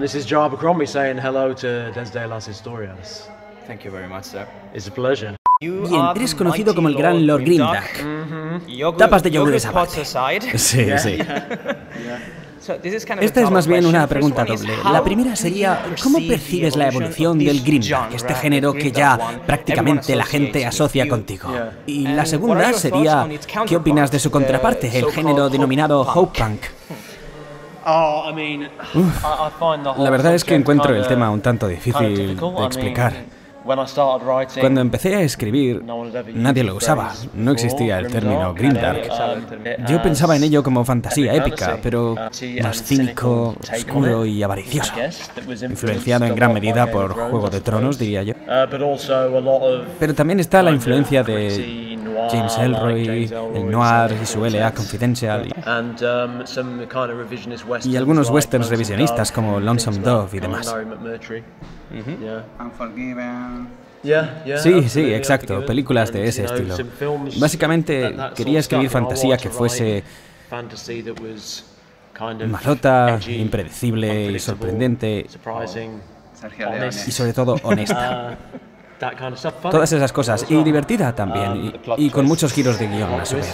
This is Joe Abercrombie saying hello to Desde las Historias. Thank you very much, sir. It's a pleasure. Bien, eres conocido como el gran Lord Grimdark. Tapas de yogur esa parte. Sí, sí. Esta es más bien una pregunta doble. La primera sería, ¿cómo percibes la evolución del Grimdark, este género que ya prácticamente la gente asocia contigo? Y la segunda sería, ¿qué opinas de su contraparte, el género denominado Hope Punk? La verdad es que encuentro el tema un tanto difícil de explicar. Cuando empecé a escribir, nadie lo usaba. No existía el término Grimdark. Yo pensaba en ello como fantasía épica, pero más cínico, oscuro y avaricioso. Influenciado en gran medida por Juego de Tronos, diría yo. Pero también está la influencia de James Ellroy, el noir y su L.A. Confidential, y algunos westerns revisionistas como Lonesome Dove y demás. Sí, sí, exacto, películas de ese estilo. Básicamente quería escribir fantasía que fuese malota, impredecible y sorprendente, y sobre todo honesta. Todas esas cosas, y divertida también, y con muchos giros de guión a su vez.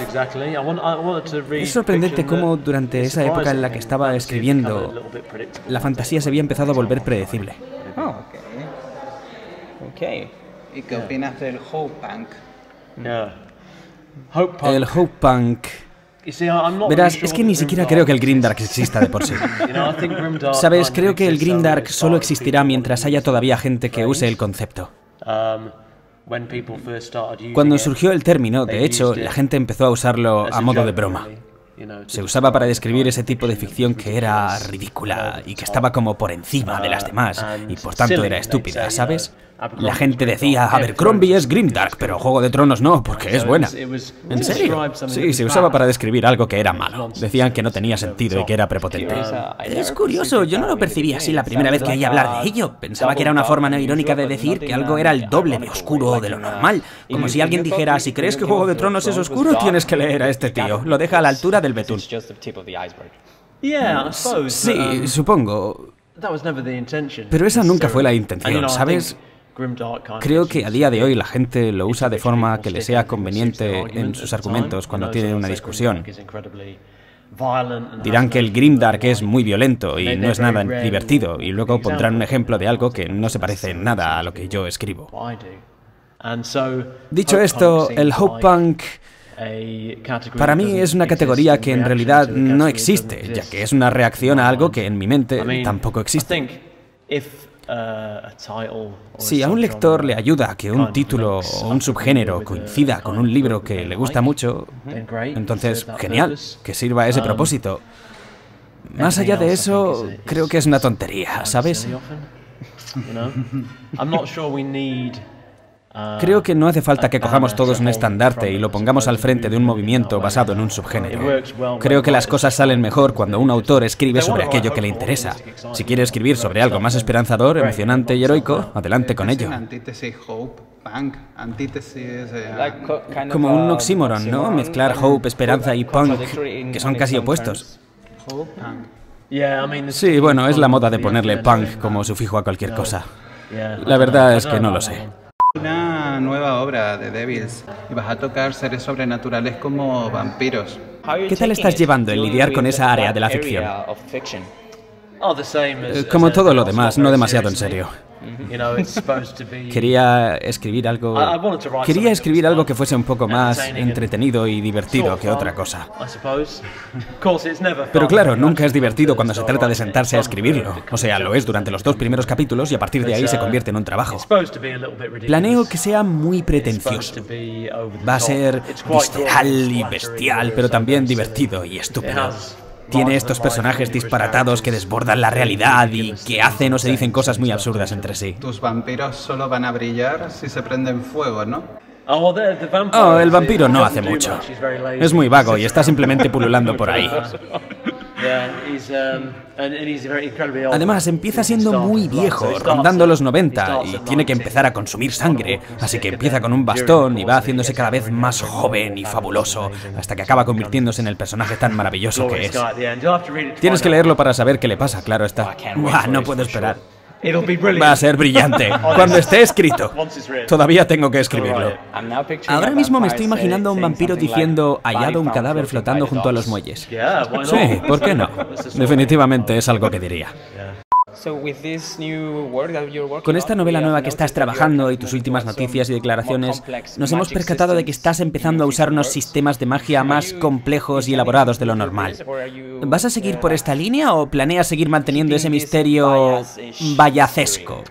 Es sorprendente cómo durante esa época en la que estaba escribiendo, la fantasía se había empezado a volver predecible. ¿Y qué opinas del Hope Punk? El Hope Punk... Verás, es que ni siquiera creo que el Grimdark exista de por sí. Sabes, creo que el Grimdark solo existirá mientras haya todavía gente que use el concepto. Cuando surgió el término, de hecho, la gente empezó a usarlo a modo de broma. Se usaba para describir ese tipo de ficción que era ridícula y que estaba como por encima de las demás y por tanto era estúpida, ¿sabes? La gente decía, Abercrombie es Grimdark, pero Juego de Tronos no, porque es buena. ¿En serio? Sí, se usaba para describir algo que era malo. Decían que no tenía sentido y que era prepotente. Es curioso, yo no lo percibí así la primera vez que oí hablar de ello. Pensaba que era una forma no irónica de decir que algo era el doble de oscuro de lo normal. Como si alguien dijera, si crees que Juego de Tronos es oscuro, tienes que leer a este tío. Lo deja a la altura del betún. Sí, supongo. Pero esa nunca fue la intención, ¿sabes? Creo que a día de hoy la gente lo usa de forma que le sea conveniente en sus argumentos cuando tienen una discusión. Dirán que el Grimdark es muy violento y no es nada divertido, y luego pondrán un ejemplo de algo que no se parece en nada a lo que yo escribo. Dicho esto, el Hope Punk para mí es una categoría que en realidad no existe, ya que es una reacción a algo que en mi mente tampoco existe. Si a un lector le ayuda a que un título o un subgénero coincida con un libro que le gusta mucho, entonces, genial, que sirva a ese propósito. Más allá de eso, creo que es una tontería, ¿sabes? Creo que no hace falta que cojamos todos un estandarte y lo pongamos al frente de un movimiento basado en un subgénero. Creo que las cosas salen mejor cuando un autor escribe sobre aquello que le interesa. Si quiere escribir sobre algo más esperanzador, emocionante y heroico, adelante con ello. Como un oxímoron, ¿no? Mezclar hope, esperanza y punk, que son casi opuestos. Sí, bueno, es la moda de ponerle punk como sufijo a cualquier cosa. La verdad es que no lo sé. Una nueva obra de Devils y vas a tocar seres sobrenaturales como vampiros. ¿Qué tal estás llevando el lidiar con esa área de la ficción? Como todo lo demás, no demasiado en serio. Quería escribir algo que fuese un poco más entretenido y divertido que otra cosa. Pero claro, nunca es divertido cuando se trata de sentarse a escribirlo. O sea, lo es durante los 2 primeros capítulos y a partir de ahí se convierte en un trabajo. Planeo que sea muy pretencioso. Va a ser visceral y bestial, pero también divertido y estúpido. Tiene estos personajes disparatados que desbordan la realidad y que hacen o se dicen cosas muy absurdas entre sí. Tus vampiros solo van a brillar si se prenden fuego, ¿no? Oh, el vampiro no hace mucho. Es muy vago y está simplemente pululando por ahí. Además, empieza siendo muy viejo, rondando los 90, y tiene que empezar a consumir sangre, así que empieza con un bastón y va haciéndose cada vez más joven y fabuloso, hasta que acaba convirtiéndose en el personaje tan maravilloso que es. Tienes que leerlo para saber qué le pasa, claro está. Buah, no puedo esperar. Va a ser brillante, cuando esté escrito. Todavía tengo que escribirlo. Ahora mismo me estoy imaginando a un vampiro diciendo hallado un cadáver flotando junto a los muelles. Sí, ¿por qué no? Definitivamente es algo que diría. Con esta novela nueva que estás trabajando y tus últimas noticias y declaraciones, nos hemos percatado de que estás empezando a usar unos sistemas de magia más complejos y elaborados de lo normal. ¿Vas a seguir por esta línea o planeas seguir manteniendo ese misterio vallacesco?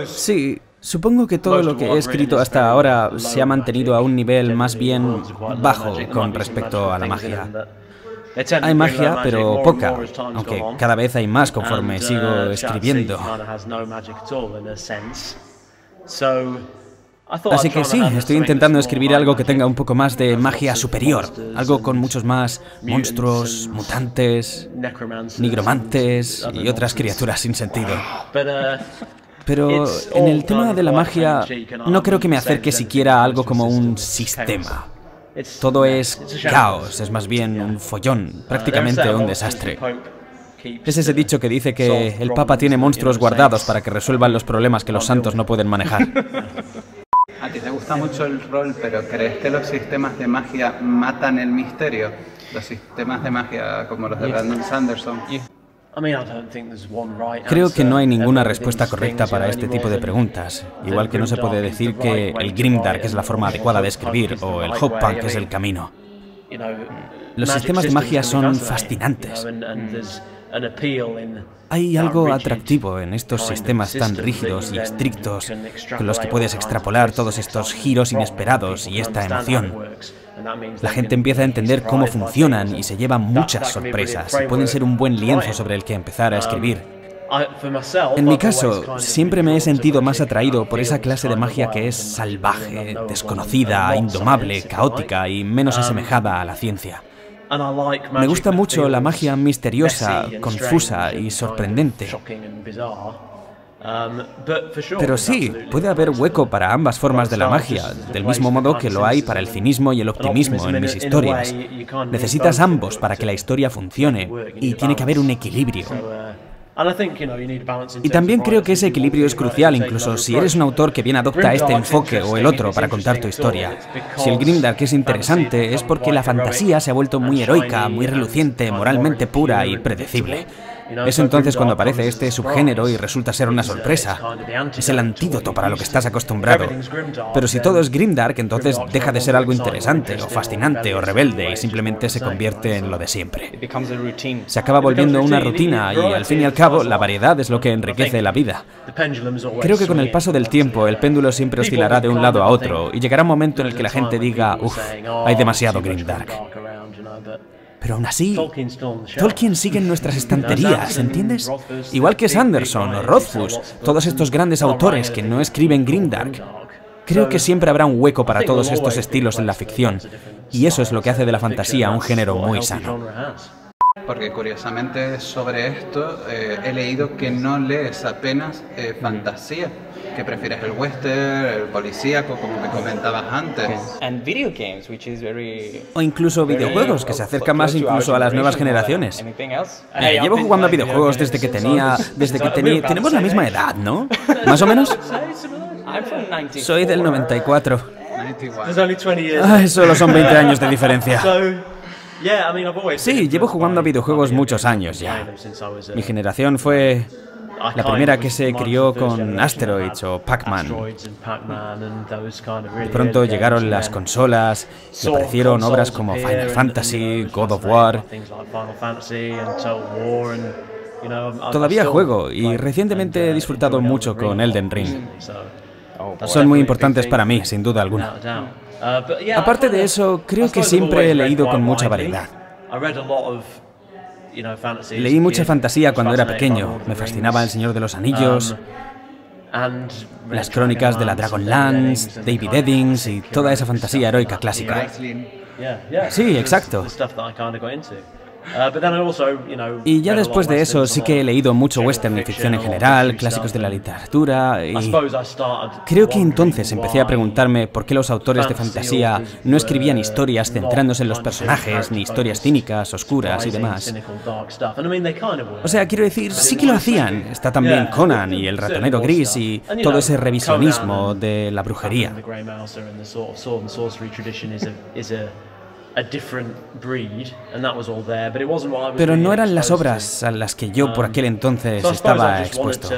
Sí, supongo que todo lo que he escrito hasta ahora se ha mantenido a un nivel más bien bajo con respecto a la magia. Hay magia, pero poca, aunque cada vez hay más conforme sigo escribiendo. Así que sí, estoy intentando escribir algo que tenga un poco más de magia superior, algo con muchos más monstruos, mutantes, nigromantes y otras criaturas sin sentido. Pero en el tema de la magia, no creo que me acerque siquiera a algo como un sistema. Todo es caos, es más bien un follón, prácticamente un desastre. Es ese dicho que dice que el Papa tiene monstruos guardados para que resuelvan los problemas que los santos no pueden manejar. A ti te gusta mucho el rol, pero ¿crees que los sistemas de magia matan el misterio? Los sistemas de magia como los de Brandon Sanderson. Creo que no hay ninguna respuesta correcta para este tipo de preguntas, igual que no se puede decir que el grimdark es la forma adecuada de escribir o el hopunk es el camino. Los sistemas de magia son fascinantes. Hay algo atractivo en estos sistemas tan rígidos y estrictos con los que puedes extrapolar todos estos giros inesperados y esta emoción. La gente empieza a entender cómo funcionan y se lleva muchas sorpresas. Pueden ser un buen lienzo sobre el que empezar a escribir. En mi caso, siempre me he sentido más atraído por esa clase de magia que es salvaje, desconocida, indomable, caótica y menos asemejada a la ciencia. Me gusta mucho la magia misteriosa, confusa y sorprendente. Pero sí, puede haber hueco para ambas formas de la magia, del mismo modo que lo hay para el cinismo y el optimismo en mis historias. Necesitas ambos para que la historia funcione, y tiene que haber un equilibrio. Y también creo que ese equilibrio es crucial, incluso si eres un autor que bien adopta este enfoque o el otro para contar tu historia. Si el grimdark es interesante, es porque la fantasía se ha vuelto muy heroica, muy reluciente, moralmente pura y predecible. Es entonces cuando aparece este subgénero y resulta ser una sorpresa. Es el antídoto para lo que estás acostumbrado. Pero si todo es grimdark, entonces deja de ser algo interesante, o fascinante, o rebelde, y simplemente se convierte en lo de siempre. Se acaba volviendo una rutina, y al fin y al cabo, la variedad es lo que enriquece la vida. Creo que con el paso del tiempo, el péndulo siempre oscilará de un lado a otro, y llegará un momento en el que la gente diga, uff, hay demasiado grimdark. Pero aún así, Tolkien sigue en nuestras estanterías, ¿entiendes? Igual que Sanderson o Rothfuss, todos estos grandes autores que no escriben grimdark. Creo que siempre habrá un hueco para todos estos estilos en la ficción, y eso es lo que hace de la fantasía un género muy sano. Porque curiosamente sobre esto he leído que no lees apenas fantasía, que prefieres el western, el policíaco, como me comentabas antes. O incluso videojuegos, que se acercan más incluso a las nuevas generaciones. Llevo jugando a videojuegos desde que tenía... Tenemos la misma edad, ¿no? ¿Más o menos? Soy del 94. Ay, solo son 20 años de diferencia. Sí, llevo jugando a videojuegos muchos años ya. Mi generación fue la primera que se crió con Asteroids o Pac-Man. De pronto llegaron las consolas y aparecieron obras como Final Fantasy, God of War. Todavía juego y recientemente he disfrutado mucho con Elden Ring. Son muy importantes para mí, sin duda alguna. Aparte de eso, creo que siempre he leído con mucha variedad. Leí mucha fantasía cuando era pequeño. Me fascinaba El Señor de los Anillos, las crónicas de la Dragonlance, David Eddings y toda esa fantasía heroica clásica. Sí, exacto. Y ya después de eso sí que he leído mucho western y ficción en general, clásicos de la literatura, y creo que entonces empecé a preguntarme por qué los autores de fantasía no escribían historias centrándose en los personajes, ni historias cínicas, oscuras y demás. O sea, quiero decir, sí que lo hacían. Está también Conan y el ratonero gris y todo ese revisionismo de la brujería. Pero no eran las obras a las que yo por aquel entonces estaba expuesto.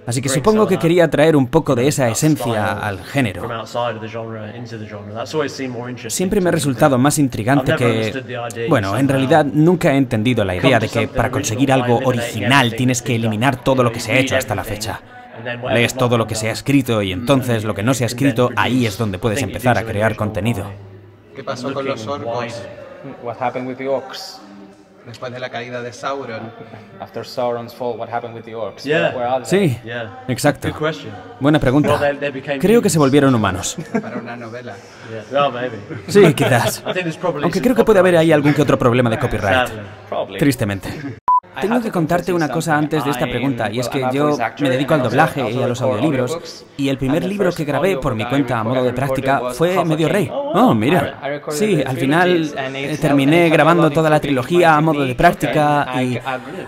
Así que supongo que quería traer un poco de esa esencia al género. Siempre me ha resultado más intrigante que... Bueno, en realidad nunca he entendido la idea de que para conseguir algo original tienes que eliminar todo lo que se ha hecho hasta la fecha. Lees todo lo que se ha escrito y entonces lo que no se ha escrito, ahí es donde puedes empezar a crear contenido. ¿Qué pasó con los orcos? Después de la caída de Sauron. Sí, exacto. Buena pregunta. Creo que se volvieron humanos. Para una novela. Sí, quizás. Aunque creo que puede haber ahí algún que otro problema de copyright. Tristemente. Tengo que contarte una cosa antes de esta pregunta, y es que yo me dedico al doblaje y a los audiolibros, y el primer libro que grabé por mi cuenta a modo de práctica fue Medio Rey. Oh, mira. Sí, al final terminé grabando toda la trilogía a modo de práctica y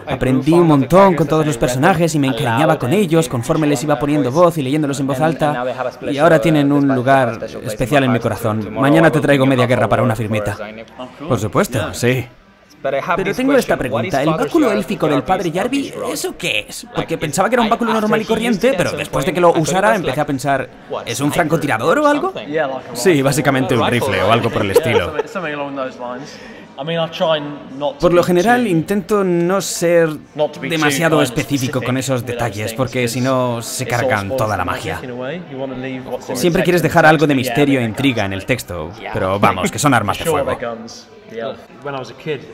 aprendí un montón con todos los personajes y me encariñaba con ellos conforme les iba poniendo voz y leyéndolos en voz alta, y ahora tienen un lugar especial en mi corazón. Mañana te traigo Media Guerra para una firmita. Por supuesto, sí. Pero tengo esta pregunta, ¿el báculo élfico del padre Jarvis, eso qué es? Porque pensaba que era un báculo normal y corriente, pero después de que lo usara empecé a pensar, ¿es un francotirador o algo? Sí, básicamente un rifle o algo por el estilo. Por lo general intento no ser demasiado específico con esos detalles, porque si no se cargan toda la magia. Siempre quieres dejar algo de misterio e intriga en el texto, pero vamos, que son armas de fuego.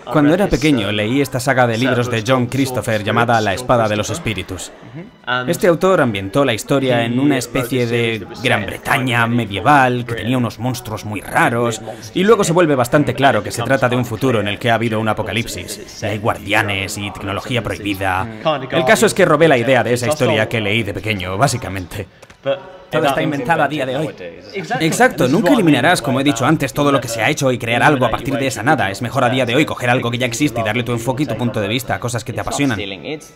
Cuando era pequeño leí esta saga de libros de John Christopher llamada La Espada de los Espíritus. Este autor ambientó la historia en una especie de Gran Bretaña medieval que tenía unos monstruos muy raros, y luego se vuelve bastante claro que se trata de un futuro en el que ha habido un apocalipsis, y hay guardianes y tecnología prohibida. El caso es que robé la idea de esa historia que leí de pequeño, básicamente. Todo está inventado a día de hoy. Exacto, nunca eliminarás, como he dicho antes, todo lo que se ha hecho y crear algo a partir de esa nada. Es mejor a día de hoy coger algo que ya existe y darle tu enfoque y tu punto de vista a cosas que te apasionan. Es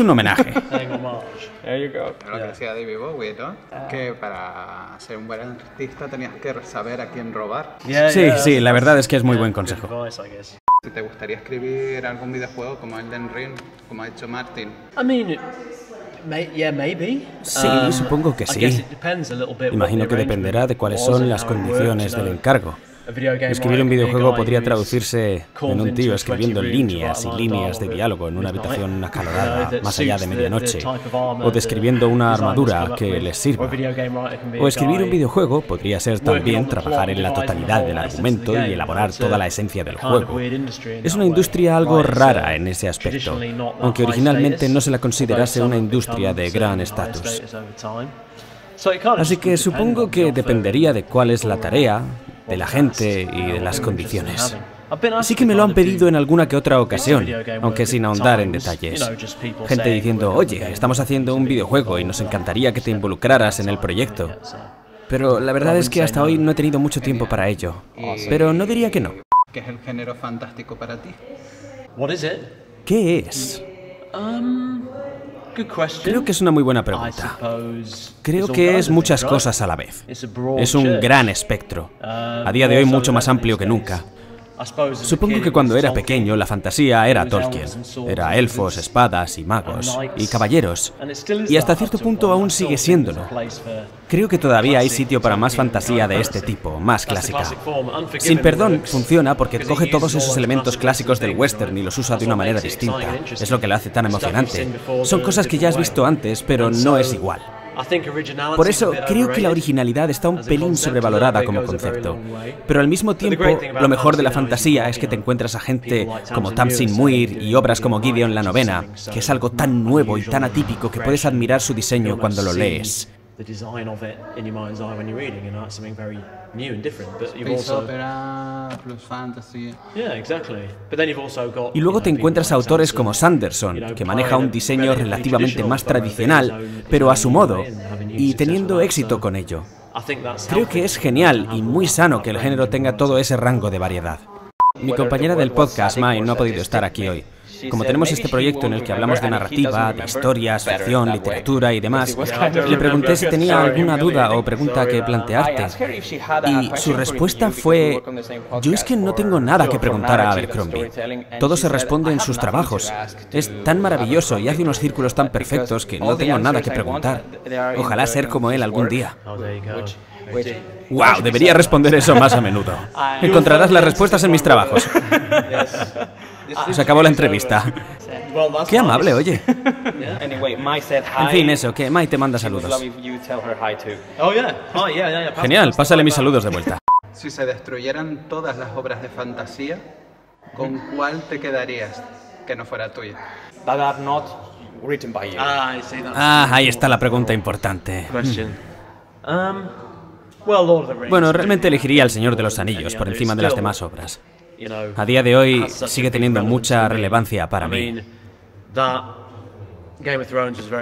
un homenaje. Lo que decía David Bowie, ¿no? Que para ser un buen artista tenías que saber a quién robar. Sí, la verdad es que es muy buen consejo. ¿Te gustaría escribir algún videojuego como Elden Ring, como ha hecho Martin? Sí, supongo que sí. Imagino que dependerá de cuáles son las condiciones del encargo. Escribir un videojuego podría traducirse en un tío escribiendo líneas y líneas de diálogo en una habitación acalorada más allá de medianoche, o describiendo una armadura que les sirva. O escribir un videojuego podría ser también trabajar en la totalidad del argumento y elaborar toda la esencia del juego. Es una industria algo rara en ese aspecto, aunque originalmente no se la considerase una industria de gran estatus. Así que supongo que dependería de cuál es la tarea, de la gente y de las condiciones. Sí que me lo han pedido en alguna que otra ocasión, aunque sin ahondar en detalles. Gente diciendo, oye, estamos haciendo un videojuego y nos encantaría que te involucraras en el proyecto. Pero la verdad es que hasta hoy no he tenido mucho tiempo para ello. Pero no diría que no. ¿Qué es el género fantástico para ti? ¿Qué es? Creo que es una muy buena pregunta. Creo que es muchas cosas a la vez. Es un gran espectro. A día de hoy mucho más amplio que nunca. Supongo que cuando era pequeño la fantasía era Tolkien. Era elfos, espadas y magos, y caballeros. Y hasta cierto punto aún sigue siéndolo. Creo que todavía hay sitio para más fantasía de este tipo, más clásica. Sin perdón funciona porque coge todos esos elementos clásicos del western y los usa de una manera distinta. Es lo que lo hace tan emocionante. Son cosas que ya has visto antes, pero no es igual. Por eso creo que la originalidad está un pelín sobrevalorada como concepto. Pero al mismo tiempo, lo mejor de la fantasía es que te encuentras a gente como Tamsin Muir y obras como Gideon la Novena, que es algo tan nuevo y tan atípico que puedes admirar su diseño cuando lo lees. new and different, but you've Space also... opera plus fantasy. Yeah, exactly. But then you've also got, Y luego te people encuentras like autores como Sanderson, Sanderson, que maneja un diseño relativamente más tradicional, pero a su modo, y teniendo éxito con ello. Creo que es genial y muy sano que el género tenga todo ese rango de variedad. Mi compañera del podcast, Mai, no ha podido estar aquí hoy. Como tenemos este proyecto en el que hablamos de narrativa, de historias, ficción, literatura y demás, le pregunté si tenía alguna duda o pregunta que plantearte. Y su respuesta fue: yo es que no tengo nada que preguntar a Abercrombie. Todo se responde en sus trabajos. Es tan maravilloso y hace unos círculos tan perfectos que no tengo nada que preguntar. Ojalá ser como él algún día. ¡Wow! Debería responder eso más a menudo. Encontrarás las respuestas en mis trabajos. Se acabó la entrevista. Qué amable, oye. En fin, eso, que Mai te manda saludos. Genial, pásale mis saludos de vuelta. Si se destruyeran todas las obras de fantasía, ¿con cuál te quedarías que no fuera tuya? Ah, ahí está la pregunta importante. Bueno, realmente elegiría El Señor de los Anillos por encima de las demás obras. A día de hoy sigue teniendo mucha relevancia para mí.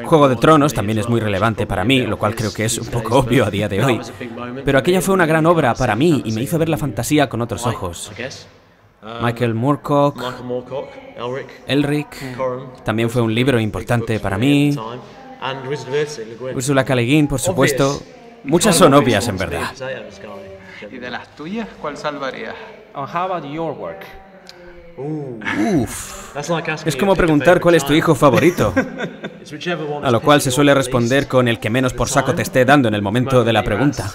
Juego de Tronos también es muy relevante para mí, lo cual creo que es un poco obvio a día de hoy. Pero aquella fue una gran obra para mí y me hizo ver la fantasía con otros ojos. Michael Moorcock, Elric, también fue un libro importante para mí. Ursula K. Le Guin, por supuesto. Muchas son obvias, en verdad. ¿Y de las tuyas, cuál salvarías? Uf. Es como preguntar cuál es tu hijo favorito. A lo cual se suele responder con el que menos por saco te esté dando en el momento de la pregunta.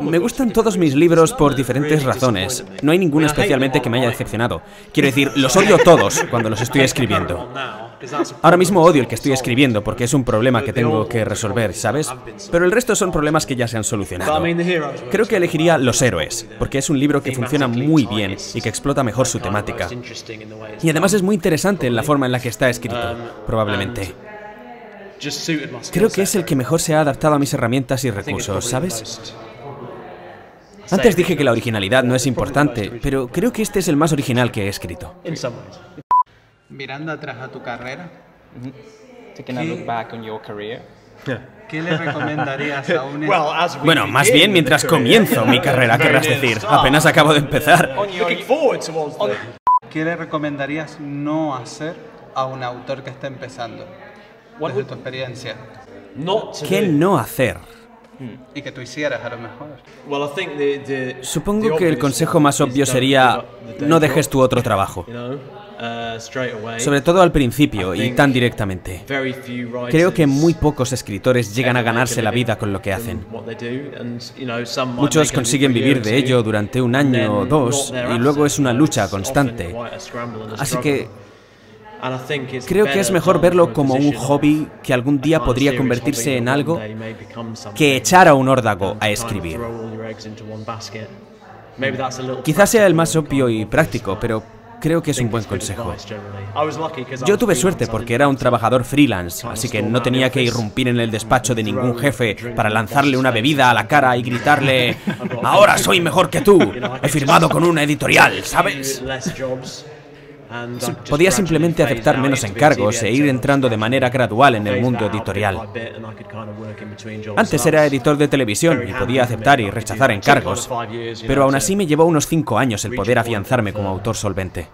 Me gustan todos mis libros por diferentes razones. No hay ninguno especialmente que me haya decepcionado. Quiero decir, los odio todos cuando los estoy escribiendo. Ahora mismo odio el que estoy escribiendo porque es un problema que tengo que resolver, ¿sabes? Pero el resto son problemas que ya se han solucionado. Creo que elegiría Los Héroes, porque es un libro que funciona muy bien y que explota mejor su temática. Y además es muy interesante en la forma en la que está escrito, probablemente. Creo que es el que mejor se ha adaptado a mis herramientas y recursos, ¿sabes? Antes dije que la originalidad no es importante, pero creo que este es el más original que he escrito. Mirando atrás a tu carrera, ¿qué le recomendarías a un... Bueno, más bien mientras comienzo mi carrera, querrás decir. Apenas acabo de empezar. ¿Qué le recomendarías no hacer a un autor que está empezando? Desde tu experiencia. ¿Qué no hacer? Y que tú hicieras, a lo mejor. Supongo que el consejo más obvio sería: no dejes tu otro trabajo. Sobre todo al principio y tan directamente. Creo que muy pocos escritores llegan a ganarse la vida con lo que hacen. Muchos consiguen vivir de ello durante un año o dos y luego es una lucha constante. Así que creo que es mejor verlo como un hobby que algún día podría convertirse en algo que echar a un órdago a escribir. Quizás sea el más obvio y práctico, pero creo que es un buen consejo. Yo tuve suerte porque era un trabajador freelance, así que no tenía que irrumpir en el despacho de ningún jefe para lanzarle una bebida a la cara y gritarle: «Ahora soy mejor que tú, he firmado con una editorial», ¿sabes? Podía simplemente aceptar menos encargos e ir entrando de manera gradual en el mundo editorial. Antes era editor de televisión y podía aceptar y rechazar encargos, pero aún así me llevó unos 5 años el poder afianzarme como autor solvente.